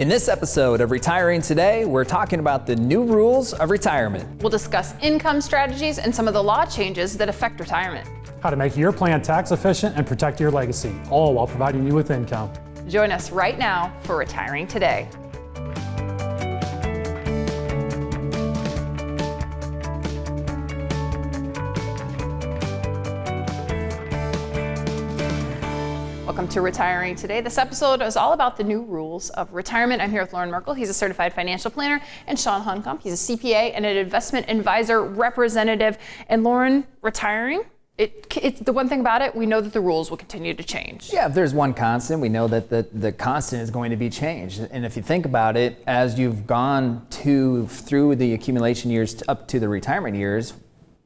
In this episode of Retiring Today, we're talking about the new rules of retirement. We'll discuss income strategies and some of the law changes that affect retirement. How to make your plan tax efficient and protect your legacy, all while providing you with income. Join us right now for Retiring Today. Welcome to Retiring Today. This episode is all about the new rules of retirement. I'm here with Loren Merkle. He's a certified financial planner, and Sean Huncomb. He's a CPA and an investment advisor representative. And Loren, retiring, it's the one thing about it, we know that the rules will continue to change. Yeah, if there's one constant, we know that the constant is going to be changed. And if you think about it, as you've gone through the accumulation years up to the retirement years,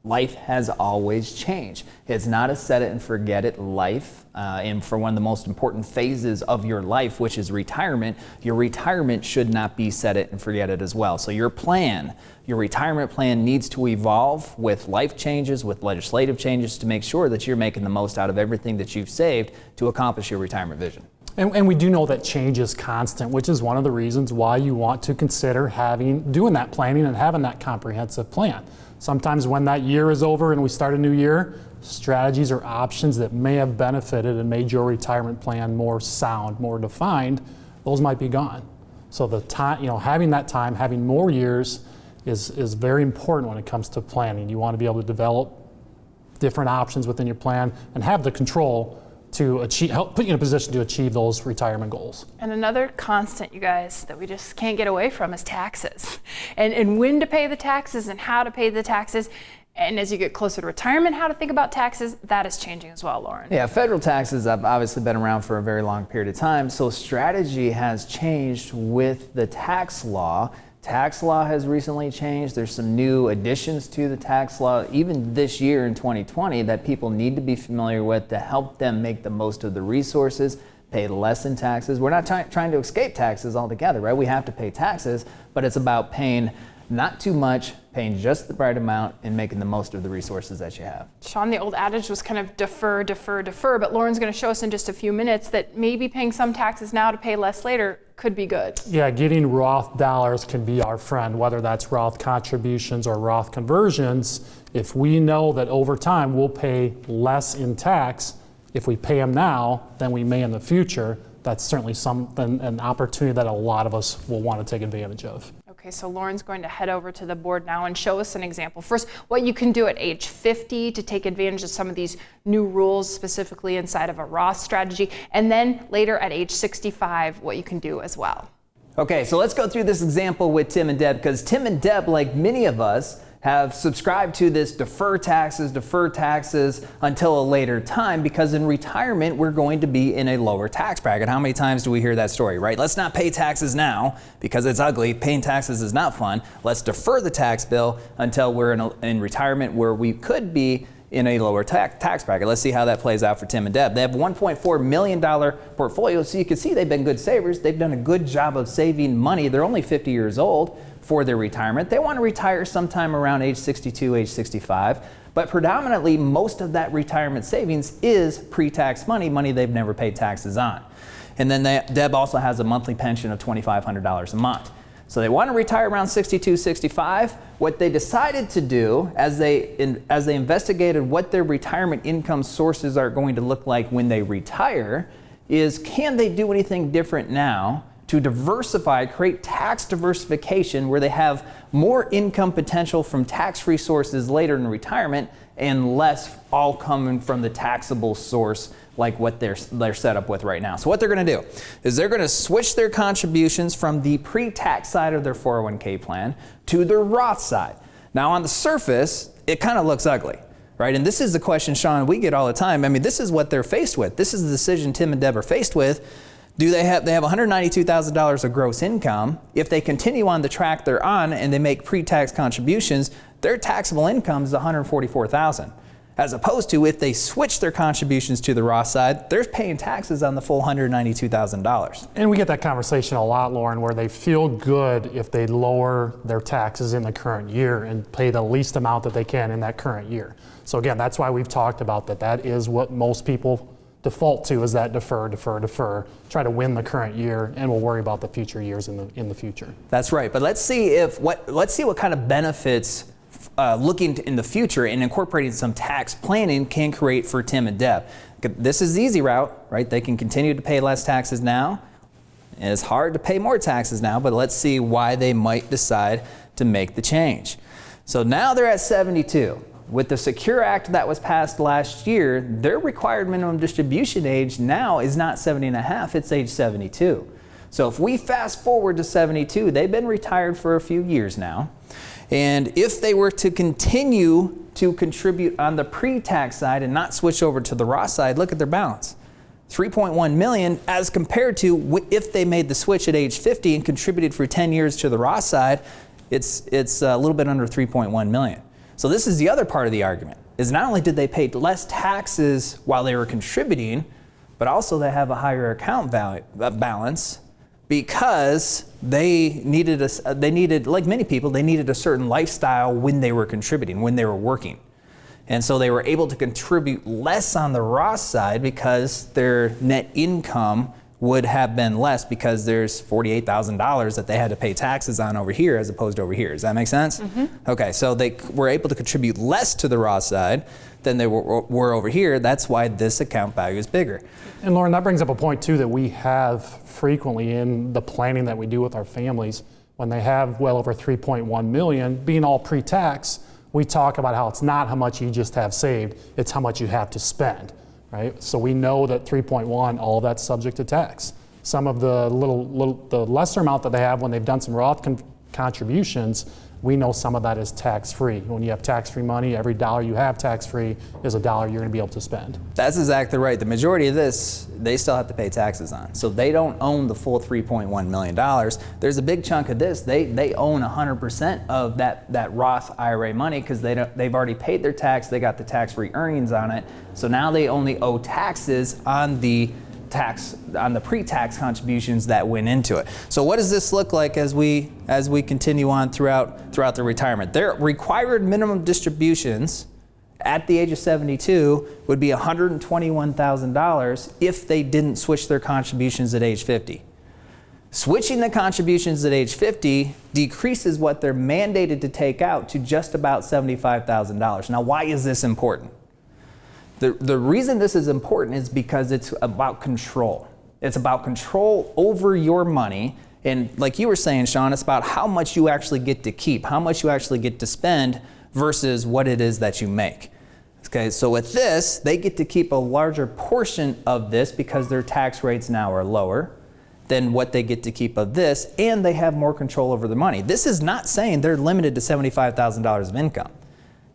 life has always changed. It's not a set it and forget it life. And for one of the most important phases of your life, which is retirement, your retirement should not be set it and forget it as well. So your retirement plan needs to evolve with life changes, with legislative changes to make sure that you're making the most out of everything that you've saved to accomplish your retirement vision. And we do know that change is constant, which is one of the reasons why you want to consider doing that planning and having that comprehensive plan. Sometimes when that year is over and we start a new year, strategies or options that may have benefited and made your retirement plan more sound, more defined, those might be gone. So the time, having that time, having more years is very important when it comes to planning. You want to be able to develop different options within your plan and have the control to help put you in a position to achieve those retirement goals. And another constant, you guys, that we just can't get away from is taxes. And when to pay the taxes and how to pay the taxes. And as you get closer to retirement, how to think about taxes, that is changing as well, Loren. Yeah, federal taxes have obviously been around for a very long period of time. So strategy has changed with the tax law. Tax law has recently changed. There's some new additions to the tax law, even this year in 2020, that people need to be familiar with to help them make the most of the resources, pay less in taxes. We're not trying to escape taxes altogether, right? We have to pay taxes, but it's about paying not too much, paying just the right amount, and making the most of the resources that you have. Sean, the old adage was kind of defer, but Loren's going to show us in just a few minutes that maybe paying some taxes now to pay less later could be good. Yeah, getting Roth dollars can be our friend, whether that's Roth contributions or Roth conversions. If we know that over time we'll pay less in tax if we pay them now than we may in the future, that's certainly an opportunity that a lot of us will want to take advantage of. Okay, so Loren's going to head over to the board now and show us an example. First, what you can do at age 50 to take advantage of some of these new rules, specifically inside of a Roth strategy, and then later at age 65, what you can do as well. Okay, so let's go through this example with Tim and Deb, because Tim and Deb, like many of us, have subscribed to this defer taxes until a later time, because in retirement we're going to be in a lower tax bracket. How many times do we hear that story, right? Let's not pay taxes now because it's ugly. Paying taxes is not fun. Let's defer the tax bill until we're in retirement where we could be in a lower tax bracket. Let's see how that plays out for Tim and Deb. They have a $1.4 million portfolio, so you can see they've been good savers. They've done a good job of saving money. They're only 50 years old for their retirement. They want to retire sometime around age 62, age 65, but predominantly most of that retirement savings is pre-tax money they've never paid taxes on. And then Deb also has a monthly pension of $2,500 a month. So they want to retire around 62, 65. What they decided to do as they investigated what their retirement income sources are going to look like when they retire is, can they do anything different now to diversify, create tax diversification where they have more income potential from tax-free sources later in retirement and less all coming from the taxable source like what they're set up with right now. So what they're going to do is they're going to switch their contributions from the pre-tax side of their 401k plan to the Roth side. Now on the surface, it kind of looks ugly, right? And this is the question, Sean, we get all the time. I mean, this is what they're faced with. This is the decision Tim and Deb are faced with. They have $192,000 of gross income. If they continue on the track they're on and they make pre-tax contributions, their taxable income is $144,000. As opposed to if they switch their contributions to the Roth side, they're paying taxes on the full $192,000. And we get that conversation a lot, Loren, where they feel good if they lower their taxes in the current year and pay the least amount that they can in that current year. So again, that's why we've talked about that. That is what most people default to is that defer, try to win the current year, and we'll worry about the future years in the future. That's right. But let's see what kind of benefits looking in the future and incorporating some tax planning can create for Tim and Deb. This is the easy route, right? They can continue to pay less taxes now. And it's hard to pay more taxes now, but let's see why they might decide to make the change. So now they're at 72. With the Secure Act that was passed last year, their required minimum distribution age now is not 70 and a half, it's age 72. So if we fast forward to 72, they've been retired for a few years now. And if they were to continue to contribute on the pre-tax side and not switch over to the Roth side, look at their balance. 3.1 million as compared to if they made the switch at age 50 and contributed for 10 years to the Roth side, it's a little bit under 3.1 million. So this is the other part of the argument, is not only did they pay less taxes while they were contributing, but also they have a higher account balance because they needed, like many people, they needed a certain lifestyle when they were contributing, when they were working. And so they were able to contribute less on the Roth side because their net income would have been less because there's $48,000 that they had to pay taxes on over here as opposed to over here. Does that make sense? Mm-hmm. Okay, so they were able to contribute less to the Roth side than they were over here. That's why this account value is bigger. And Loren, that brings up a point too that we have frequently in the planning that we do with our families. When they have well over 3.1 million, being all pre-tax, we talk about how it's not how much you just have saved, it's how much you have to spend, right? So we know that 3.1, all of that's subject to tax. Some of the the lesser amount that they have when they've done some Roth contributions, we know some of that is tax-free. When you have tax-free money, every dollar you have tax-free is a dollar you're going to be able to spend. That's exactly right. The majority of this, they still have to pay taxes on. So they don't own the full $3.1 million. There's a big chunk of this. They own 100% of that Roth IRA money because they've already paid their tax. They got the tax-free earnings on it. So now they only owe taxes on the pre-tax contributions that went into it. So what does this look like as we continue on throughout the retirement? Their required minimum distributions at the age of 72 would be $121,000 if they didn't switch their contributions at age 50. Switching the contributions at age 50 decreases what they're mandated to take out to just about $75,000. Now, why is this important? The reason this is important is because it's about control. It's about control over your money. And like you were saying, Sean, it's about how much you actually get to keep, how much you actually get to spend versus what it is that you make. Okay, so with this, they get to keep a larger portion of this because their tax rates now are lower than what they get to keep of this, and they have more control over the money. This is not saying they're limited to $75,000 of income.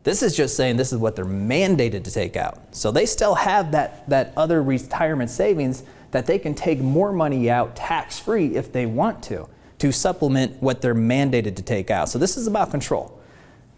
This is just saying this is what they're mandated to take out. So they still have that other retirement savings that they can take more money out tax-free if they want to supplement what they're mandated to take out. So this is about control.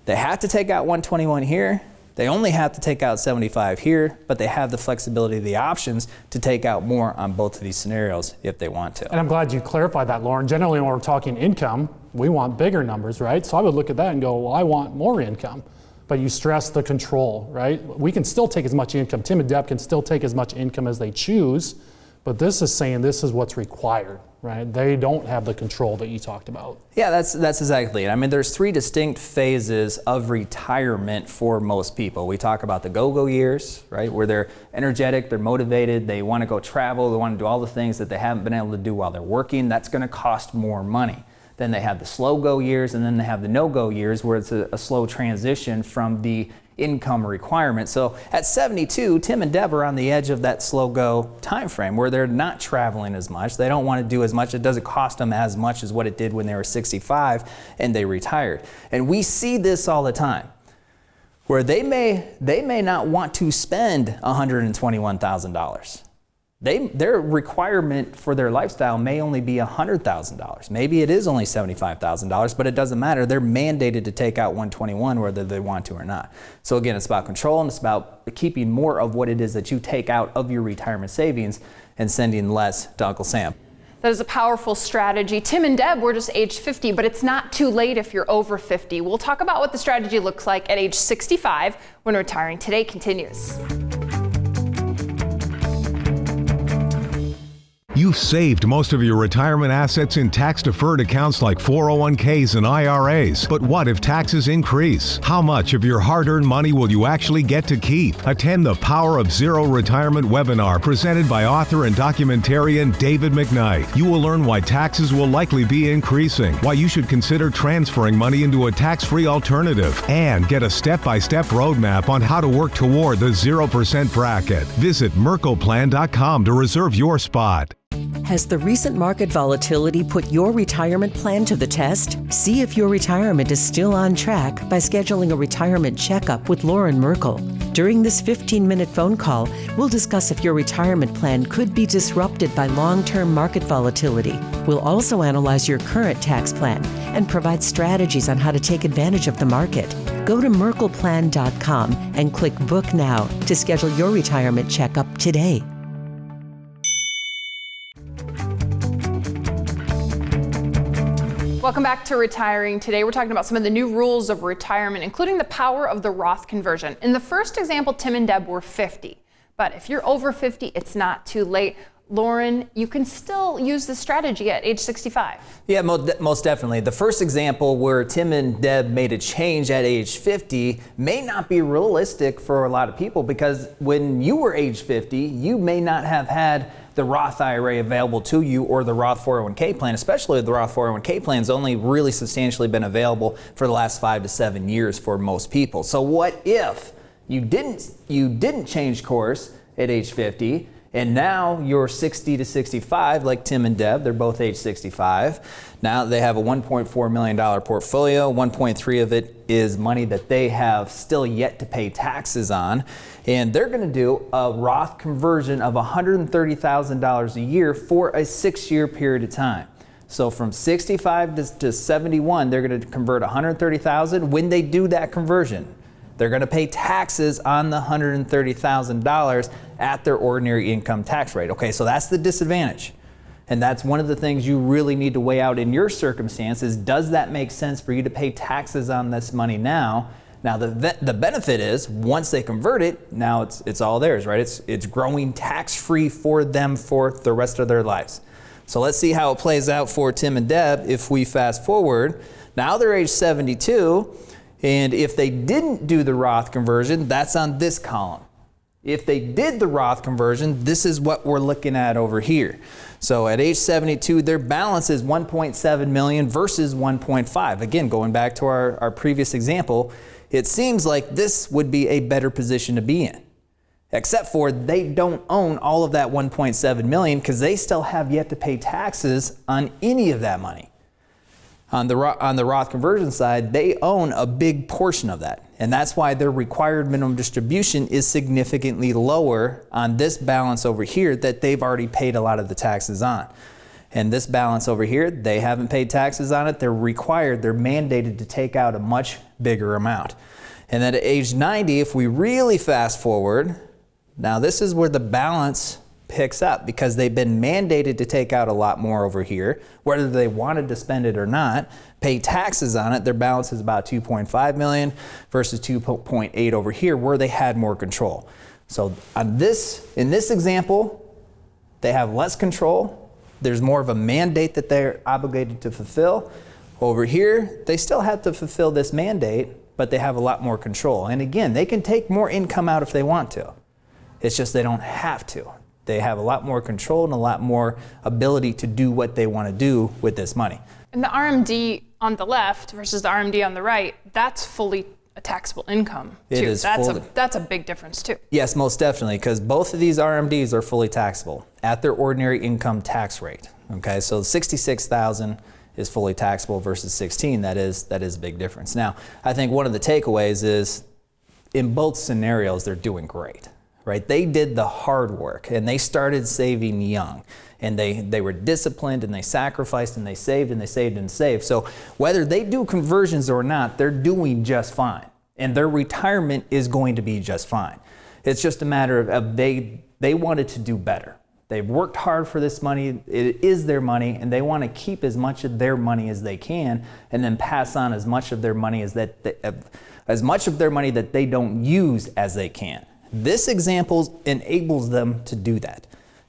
They have to take out 121 here. They only have to take out 75 here, but they have the flexibility, the options to take out more on both of these scenarios if they want to. And I'm glad you clarified that, Loren. Generally, when we're talking income, we want bigger numbers, right? So I would look at that and go, well, I want more income. But you stress the control, right? We can still take as much income. Tim and Deb can still take as much income as they choose, but this is saying this is what's required, right? They don't have the control that you talked about. Yeah, that's exactly it. I mean, there's three distinct phases of retirement for most people. We talk about the go-go years, right? Where they're energetic, they're motivated, they want to go travel, they want to do all the things that they haven't been able to do while they're working. That's going to cost more money. Then they have the slow go years, and then they have the no-go years where it's a slow transition from the income requirement. So at 72, Tim and Deb are on the edge of that slow go time frame where they're not traveling as much. They don't want to do as much. It doesn't cost them as much as what it did when they were 65 and they retired. And we see this all the time where they may not want to spend $121,000. Their requirement for their lifestyle may only be $100,000. Maybe it is only $75,000, but it doesn't matter. They're mandated to take out 121 whether they want to or not. So again, it's about control and it's about keeping more of what it is that you take out of your retirement savings and sending less to Uncle Sam. That is a powerful strategy. Tim and Deb were just age 50, but it's not too late if you're over 50. We'll talk about what the strategy looks like at age 65 when Retiring Today continues. You've saved most of your retirement assets in tax-deferred accounts like 401ks and IRAs. But what if taxes increase? How much of your hard-earned money will you actually get to keep? Attend the Power of Zero Retirement webinar presented by author and documentarian David McKnight. You will learn why taxes will likely be increasing, why you should consider transferring money into a tax-free alternative, and get a step-by-step roadmap on how to work toward the 0% bracket. Visit merkleplan.com to reserve your spot. Has the recent market volatility put your retirement plan to the test? See if your retirement is still on track by scheduling a retirement checkup with Loren Merkle. During this 15-minute phone call, we'll discuss if your retirement plan could be disrupted by long-term market volatility. We'll also analyze your current tax plan and provide strategies on how to take advantage of the market. Go to merkleplan.com and click Book Now to schedule your retirement checkup today. Welcome back to Retiring. Today we're talking about some of the new rules of retirement, including the power of the Roth conversion. In the first example, Tim and Deb were 50. But if you're over 50, it's not too late. Loren, you can still use this strategy at age 65. Yeah, most definitely. The first example where Tim and Deb made a change at age 50 may not be realistic for a lot of people, because when you were age 50, you may not have had the Roth IRA available to you, or the Roth 401k plan. Especially the Roth 401k plan has only really substantially been available for the last 5 to 7 years for most people. So what if you didn't change course at age 50, and now you're 60 to 65, like Tim and Deb, they're both age 65. Now they have a $1.4 million portfolio. 1.3 of it is money that they have still yet to pay taxes on. And they're gonna do a Roth conversion of $130,000 a year for a 6-year period of time. So from 65 to 71, they're gonna convert $130,000. When they do that conversion, they're going to pay taxes on the $130,000 at their ordinary income tax rate. Okay, so that's the disadvantage. And that's one of the things you really need to weigh out in your circumstances. Does that make sense for you to pay taxes on this money now? Now, the benefit is, once they convert it, now it's all theirs, right? It's growing tax-free for them for the rest of their lives. So let's see how it plays out for Tim and Deb if we fast forward. Now they're age 72. And if they didn't do the Roth conversion, that's on this column. If they did the Roth conversion, this is what we're looking at over here. So at age 72, their balance is $1.7 million versus $1.5. Again, going back to our previous example, it seems like this would be a better position to be in. Except for they don't own all of that $1.7 million, because they still have yet to pay taxes on any of that money. On the Roth conversion side, they own a big portion of that. And that's why their required minimum distribution is significantly lower on this balance over here that they've already paid a lot of the taxes on. And this balance over here, they haven't paid taxes on it. They're mandated to take out a much bigger amount. And then at age 90, if we really fast forward, now this is where the balance picks up, because they've been mandated to take out a lot more over here, whether they wanted to spend it or not, pay taxes on it. Their balance is about $2.5 million versus $2.8 over here, where they had more control. So in this example, they have less control. There's more of a mandate that they're obligated to fulfill. Over here, they still have to fulfill this mandate, but they have a lot more control. And again, they can take more income out if they want to. It's just they don't have to. They have a lot more control and a lot more ability to do what they want to do with this money. And the RMD on the left versus the RMD on the right, that's fully a taxable income too. It is that's a big difference too. Yes, most definitely, because both of these RMDs are fully taxable at their ordinary income tax rate. Okay, so $66,000 is fully taxable versus 16. That is a big difference. Now, I think one of the takeaways is, in both scenarios, they're doing great. Right? They did the hard work, and they started saving young, and they were disciplined, and they sacrificed, and they saved, and they saved, and saved. So whether they do conversions or not, they're doing just fine, and their retirement is going to be just fine. It's just a matter of they wanted to do better. They've worked hard for this money. It is their money, and they want to keep as much of their money as they can, and then pass on as much of their money that they don't use as they can. This example enables them to do that.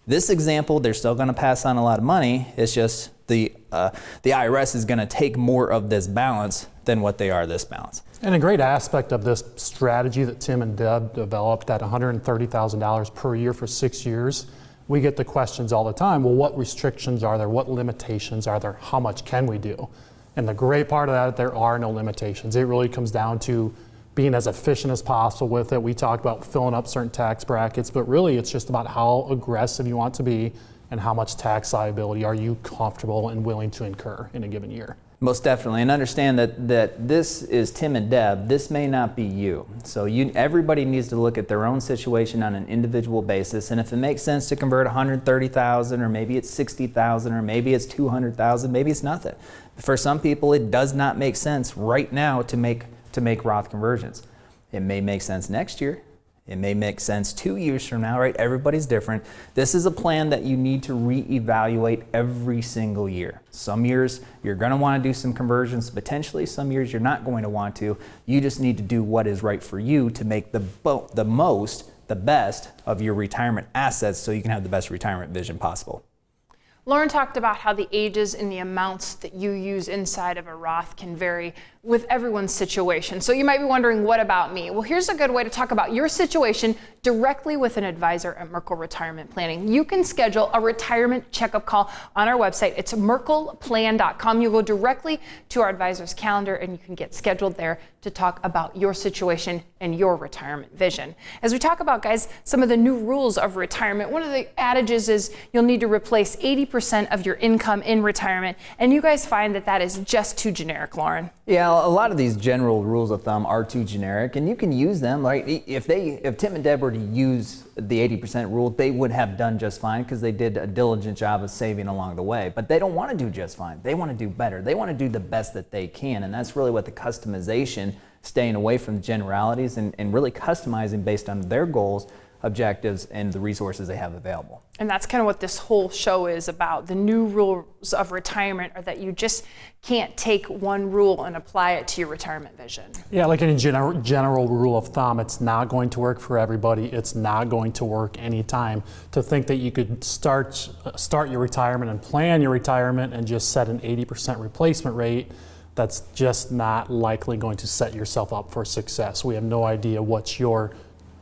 This example, they're still going to pass on a lot of money. It's just the IRS is going to take more of this balance than what they are this balance. And a great aspect of this strategy that Tim and Deb developed at $130,000 per year for 6 years, we get the questions all the time, well, what restrictions are there? What limitations are there? How much can we do? And the great part of that, there are no limitations. It really comes down to being as efficient as possible with it. We talked about filling up certain tax brackets, but really it's just about how aggressive you want to be and how much tax liability are you comfortable and willing to incur in a given year. Most definitely, and understand that this is Tim and Deb. This may not be you. So everybody needs to look at their own situation on an individual basis, and if it makes sense to convert 130,000, or maybe it's 60,000, or maybe it's 200,000, maybe it's nothing. For some people, it does not make sense right now to make Roth conversions. It may make sense next year. It may make sense 2 years from now, right? Everybody's different. This is a plan that you need to reevaluate every single year. Some years you're going to want to do some conversions, potentially. Some years you're not going to want to. You just need to do what is right for you to make the best of your retirement assets so you can have the best retirement vision possible. Loren talked about how the ages and the amounts that you use inside of a Roth can vary with everyone's situation. So you might be wondering, what about me? Well, here's a good way to talk about your situation directly with an advisor at Merkle Retirement Planning. You can schedule a retirement checkup call on our website. It's merkleplan.com. You go directly to our advisor's calendar and you can get scheduled there to talk about your situation and your retirement vision. As we talk about, guys, some of the new rules of retirement, one of the adages is you'll need to replace 80% of your income in retirement. And you guys find that that is just too generic, Loren. Yeah, a lot of these general rules of thumb are too generic, and you can use them. Right? If Tim and Deb were to use the 80% rule, they would have done just fine because they did a diligent job of saving along the way. But they don't want to do just fine. They want to do better. They want to do the best that they can, and that's really what the customization, staying away from the generalities and really customizing based on their goals, objectives, and the resources they have available. And that's kind of what this whole show is about. The new rules of retirement are that you just can't take one rule and apply it to your retirement vision. Yeah, like any general rule of thumb, it's not going to work for everybody. It's not going to work anytime. To think that you could start your retirement and plan your retirement and just set an 80% replacement rate, that's just not likely going to set yourself up for success. We have no idea what your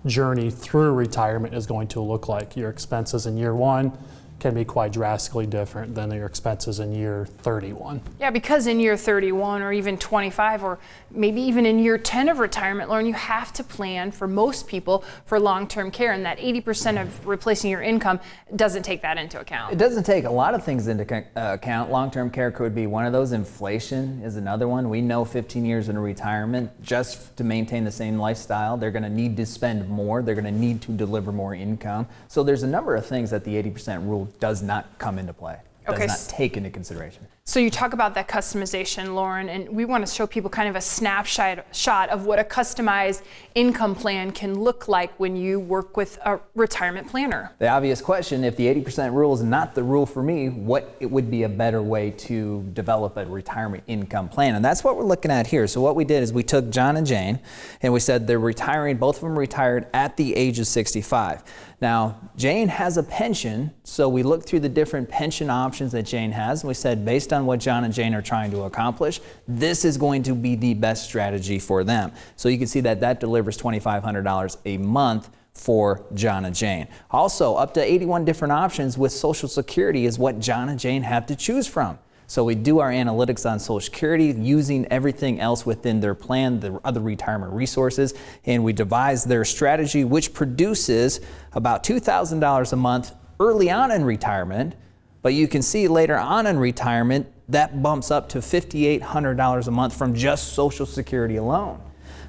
journey through retirement is going to look like. Your expenses in year one can be quite drastically different than your expenses in year 31. Yeah, because in year 31 or even 25 or maybe even in year 10 of retirement, Loren, you have to plan for most people for long-term care, and that 80% of replacing your income doesn't take that into account. It doesn't take a lot of things into account. Long-term care could be one of those. Inflation is another one. We know 15 years in retirement, just to maintain the same lifestyle, they're going to need to spend more. They're going to need to deliver more income. So there's a number of things that the 80% rule does not come into play, does not take into consideration. So you talk about that customization, Loren, and we want to show people kind of a snapshot of what a customized income plan can look like when you work with a retirement planner. The obvious question, if the 80% rule is not the rule for me, what it would be a better way to develop a retirement income plan? And that's what we're looking at here. So what we did is we took John and Jane and we said they're retiring, both of them retired at the age of 65. Now, Jane has a pension, so we looked through the different pension options that Jane has, and we said, based on what John and Jane are trying to accomplish, this is going to be the best strategy for them. So you can see that that delivers $2,500 a month for John and Jane. Also, up to 81 different options with Social Security is what John and Jane have to choose from. So we do our analytics on Social Security using everything else within their plan, the other retirement resources, and we devise their strategy, which produces about $2,000 a month early on in retirement. But you can see later on in retirement, that bumps up to $5,800 a month from just Social Security alone.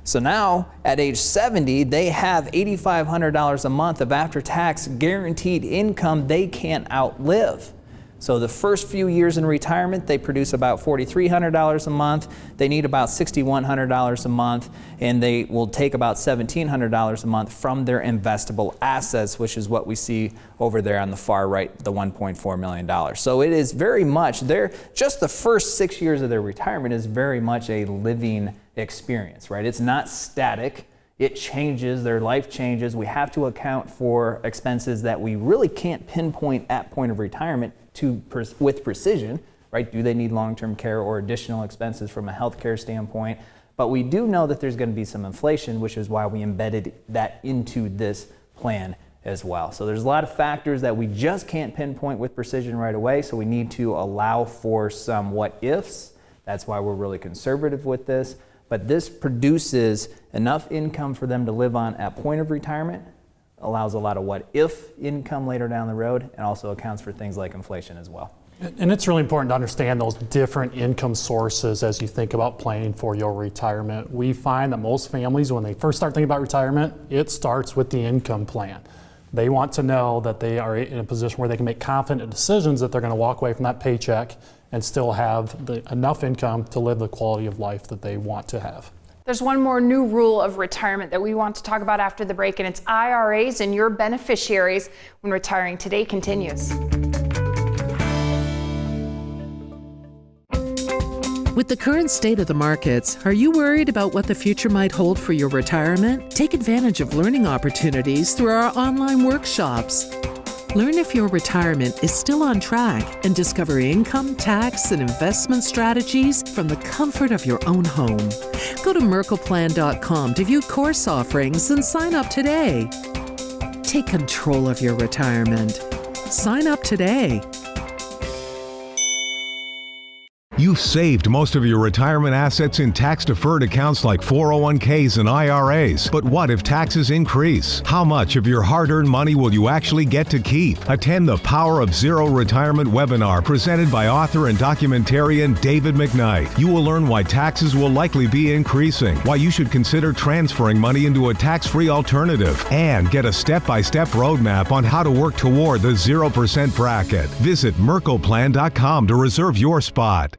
So now at age 70, they have $8,500 a month of after-tax guaranteed income they can't outlive. So the first few years in retirement, they produce about $4,300 a month. They need about $6,100 a month, and they will take about $1,700 a month from their investable assets, which is what we see over there on the far right, the $1.4 million. So it is very much just the first 6 years of their retirement is very much a living experience, right? It's not static. it changes, their life changes. We have to account for expenses that we really can't pinpoint at point of retirement with precision, right? Do they need long-term care or additional expenses from a healthcare standpoint? But we do know that there's going to be some inflation, which is why we embedded that into this plan as well. So there's a lot of factors that we just can't pinpoint with precision right away, so we need to allow for some what ifs. That's why we're really conservative with this. But this produces enough income for them to live on at point of retirement, allows a lot of what if income later down the road, and also accounts for things like inflation as well. And it's really important to understand those different income sources as you think about planning for your retirement. We find that most families, when they first start thinking about retirement, it starts with the income plan. They want to know that they are in a position where they can make confident decisions that they're going to walk away from that paycheck and still have enough income to live the quality of life that they want to have. There's one more new rule of retirement that we want to talk about after the break, and it's IRAs and your beneficiaries when retiring today continues. With the current state of the markets, are you worried about what the future might hold for your retirement? Take advantage of learning opportunities through our online workshops. Learn if your retirement is still on track and discover income, tax, and investment strategies from the comfort of your own home. Go to merkleplan.com to view course offerings and sign up today. Take control of your retirement. Sign up today. You've saved most of your retirement assets in tax-deferred accounts like 401ks and IRAs. But what if taxes increase? How much of your hard-earned money will you actually get to keep? Attend the Power of Zero Retirement webinar presented by author and documentarian David McKnight. You will learn why taxes will likely be increasing, why you should consider transferring money into a tax-free alternative, and get a step-by-step roadmap on how to work toward the 0% bracket. Visit merkleplan.com to reserve your spot.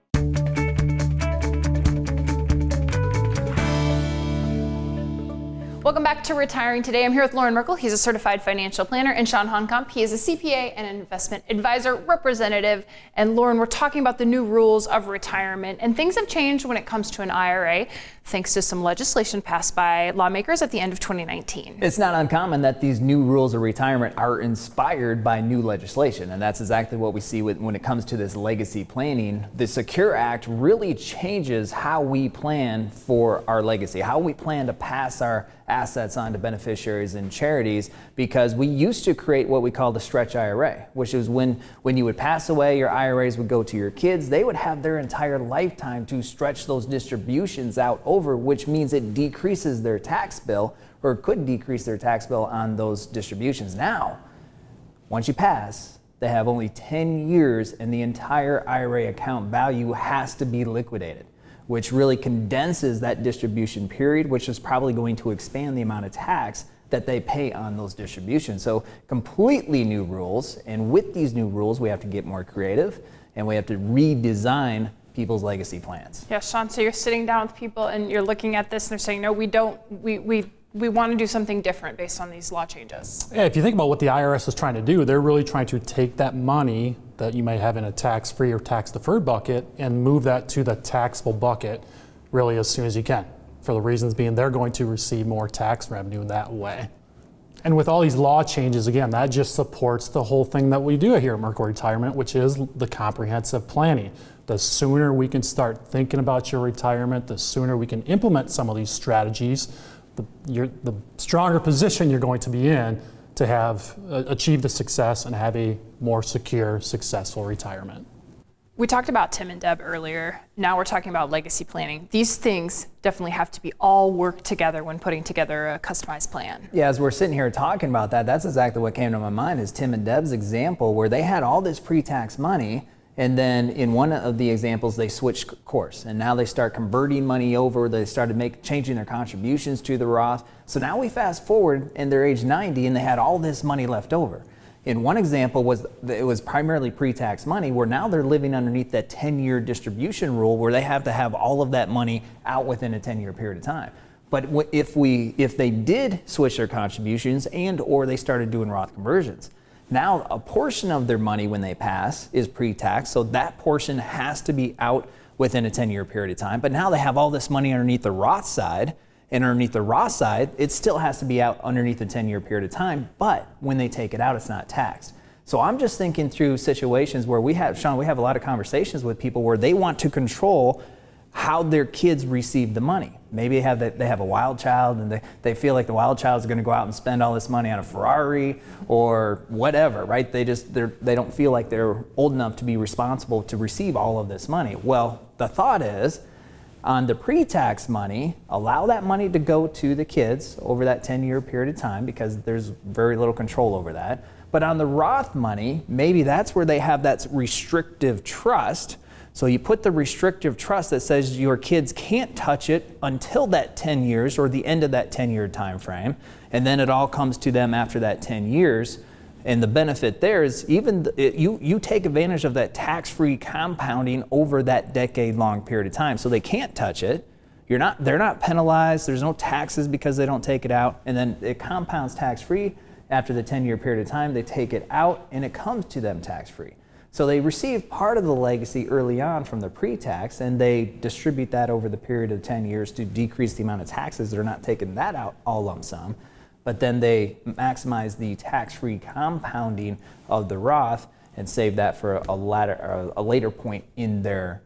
Welcome back to Retiring Today. I'm here with Loren Merkle. He's a certified financial planner, and Sean Honkamp. He is a CPA and an investment advisor representative. And Loren, we're talking about the new rules of retirement, and things have changed when it comes to an IRA, thanks to some legislation passed by lawmakers at the end of 2019. It's not uncommon that these new rules of retirement are inspired by new legislation, and that's exactly what we see when it comes to this legacy planning. The Secure Act really changes how we plan for our legacy, how we plan to pass our assets on to beneficiaries and charities, because we used to create what we call the stretch IRA, which is when you would pass away, your IRAs would go to your kids. They would have their entire lifetime to stretch those distributions out over, which means it decreases their tax bill, or could decrease their tax bill on those distributions. Now, once you pass, they have only 10 years and the entire IRA account value has to be liquidated, which really condenses that distribution period, which is probably going to expand the amount of tax that they pay on those distributions. So completely new rules, and with these new rules, we have to get more creative and we have to redesign people's legacy plans. Yeah, Sean, so you're sitting down with people and you're looking at this and they're saying, no, we want to do something different based on these law changes. Yeah, if you think about what the IRS is trying to do, they're really trying to take that money that you may have in a tax-free or tax-deferred bucket and move that to the taxable bucket really as soon as you can, for the reasons being they're going to receive more tax revenue that way. And with all these law changes, again, that just supports the whole thing that we do here at Merkle Retirement, which is the comprehensive planning. The sooner we can start thinking about your retirement, the sooner we can implement some of these strategies, the stronger position you're going to be in to have achieve the success and have a more secure, successful retirement. We talked about Tim and Deb earlier. Now we're talking about legacy planning. These things definitely have to be all work together when putting together a customized plan. Yeah, as we're sitting here talking about that, that's exactly what came to my mind is Tim and Deb's example where they had all this pre-tax money, and then in one of the examples, they switched course, and now they start converting money over. They started changing their contributions to the Roth. So now we fast forward, and they're age 90, and they had all this money left over. In one example, it was primarily pre-tax money, where now they're living underneath that 10-year distribution rule, where they have to have all of that money out within a 10-year period of time. But if they did switch their contributions or they started doing Roth conversions, now a portion of their money when they pass is pre-tax, so that portion has to be out within a 10-year period of time. But now they have all this money underneath the Roth side, And underneath the Roth side, it still has to be out underneath a 10-year period of time, but when they take it out, it's not taxed. So I'm just thinking through situations where we have a lot of conversations with people where they want to control how their kids receive the money. Maybe they have a wild child and they feel like the wild child is going to go out and spend all this money on a Ferrari or whatever, right? They don't feel like they're old enough to be responsible to receive all of this money. Well, the thought is, on the pre-tax money, allow that money to go to the kids over that 10-year period of time because there's very little control over that. But on the Roth money, maybe that's where they have that restrictive trust. So you put the restrictive trust that says your kids can't touch it until that 10 years or the end of that 10-year time frame, and then it all comes to them after that 10 years. And the benefit there is you take advantage of that tax-free compounding over that decade-long period of time. So they can't touch it. They're not penalized. There's no taxes because they don't take it out. And then it compounds tax-free after the 10-year period of time. They take it out and it comes to them tax-free. So they receive part of the legacy early on from the pre-tax, and they distribute that over the period of 10 years to decrease the amount of taxes. They're not taking that out all lump sum, but then they maximize the tax-free compounding of the Roth and save that for a later point in their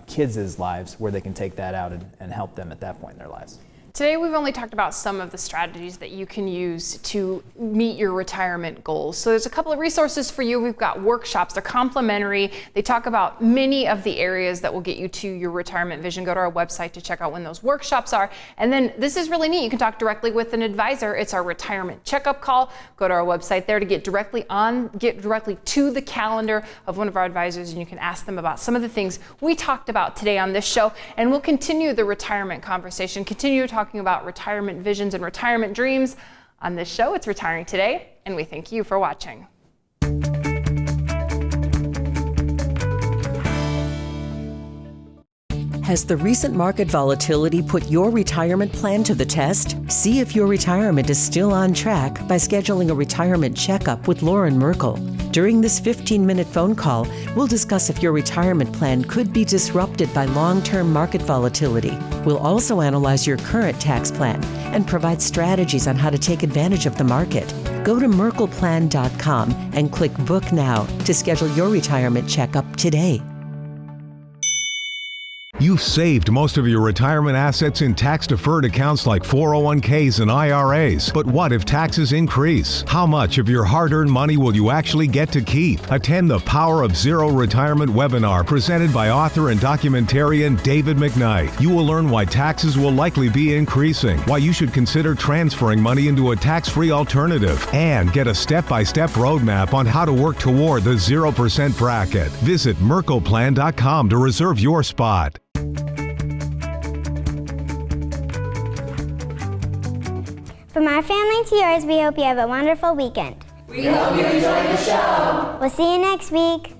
kids' lives where they can take that out and help them at that point in their lives. Today we've only talked about some of the strategies that you can use to meet your retirement goals. So there's a couple of resources for you. We've got workshops, they're complimentary. They talk about many of the areas that will get you to your retirement vision. Go to our website to check out when those workshops are. And then this is really neat. You can talk directly with an advisor. It's our retirement checkup call. Go to our website there to get directly to the calendar of one of our advisors, and you can ask them about some of the things we talked about today on this show. And we'll continue the retirement conversation, continue talking about retirement visions and retirement dreams on this show. It's Retiring Today, and we thank you for watching. Has the recent market volatility put your retirement plan to the test? See if your retirement is still on track by scheduling a retirement checkup with Loren Merkle. During this 15-minute phone call, we'll discuss if your retirement plan could be disrupted by long-term market volatility. We'll also analyze your current tax plan and provide strategies on how to take advantage of the market. Go to merkleplan.com and click Book Now to schedule your retirement checkup today. You've saved most of your retirement assets in tax-deferred accounts like 401ks and IRAs. But what if taxes increase? How much of your hard-earned money will you actually get to keep? Attend the Power of Zero Retirement webinar presented by author and documentarian David McKnight. You will learn why taxes will likely be increasing, why you should consider transferring money into a tax-free alternative, and get a step-by-step roadmap on how to work toward the 0% bracket. Visit merkleplan.com to reserve your spot. From our family to yours, we hope you have a wonderful weekend. We hope you enjoyed the show. We'll see you next week.